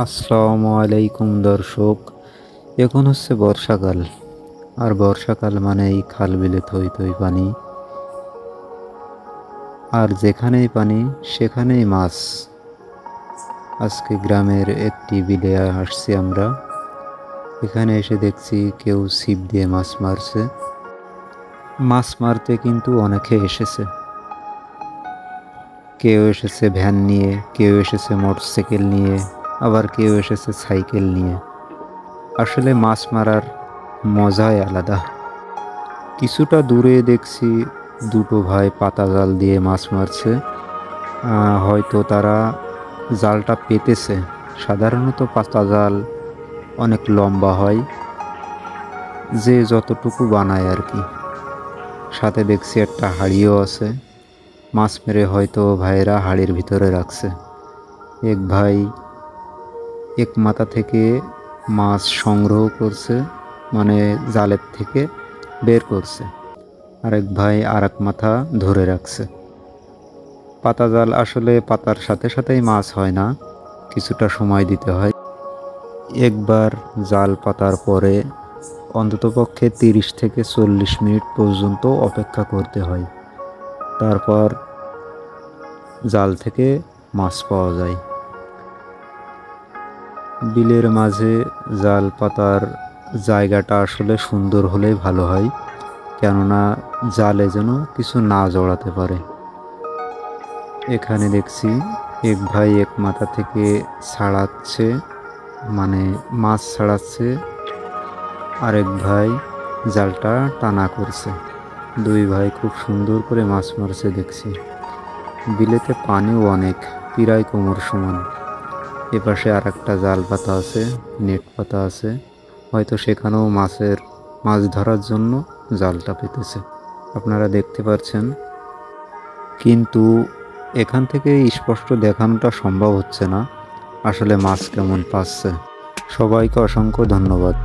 আসসালামু আলাইকুম দর্শক। এখন হচ্ছে বর্ষাকাল, আর বর্ষাকাল মানেই খাল বিলে থই থই পানি, আর যেখানেই পানি সেখানেই মাছ। আজকে গ্রামের একটি বিলে আসছি আমরা। এখানে এসে দেখছি কেউ ছিপ দিয়ে মাছ মারছে। মাছ মারতে কিন্তু অনেকে এসেছে, কেউ এসেছে ভ্যান নিয়ে, কেউ এসেছে মোটরসাইকেল নিয়ে, আবার কেউ এসেছে সাইকেল নিয়ে। আসলে মাছ মারার মজাই আলাদা। কিছুটা দূরে দেখছি দুটো ভাই পাতা জাল দিয়ে মাছ মারছে। হয়তো তারা জালটা পেতেছে। সাধারণত পাতা জাল অনেক লম্বা হয়, যে যতটুকু বানায় আর কি। সাথে দেখছি একটা হাঁড়িও আছে, মাছ মেরে হয়তো ভাইয়েরা হাঁড়ির ভিতরে রাখছে। এক ভাই এক মাথা থেকে মাছ সংগ্রহ করছে, মানে জালের থেকে বের করছে। আরেক ভাই আরেক মাথা ধরে রাখছে। পাতা জাল আসলে পাতার সাথে সাথেই মাছ হয় না, কিছুটা সময় দিতে হয়। একবার জাল পাতার পরে অন্ততপক্ষে 30 থেকে 40 মিনিট পর্যন্ত অপেক্ষা করতে হয়। তারপর জাল থেকে মাছ পাওয়া যায়। বিলের মাঝে জাল পাতার জায়গাটা আসলে সুন্দর হলেই ভালো হয়, কেননা জালে যেন কিছু না জড়াতে পারে। এখানে দেখছি এক ভাই এক মাথা থেকে ছাড়াচ্ছে, মানে মাছ ছাড়াচ্ছে, আরেক ভাই জালটা টানা করছে। দুই ভাই খুব সুন্দর করে মাছ মারছে দেখছি। বিলেতে পানিও অনেক, প্রায় কোমর সমান। এপাশে আর একটা জাল পাতা আছে, নেট পাতা আছে, হয়তো সেখানেও মাছ ধরার জন্য জালটা পেতেছে। আপনারা দেখতে পাচ্ছেন, কিন্তু এখান থেকে স্পষ্ট দেখানোটা সম্ভব হচ্ছে না আসলে মাছ কেমন পাচ্ছে। সবাইকে অসংখ্য ধন্যবাদ।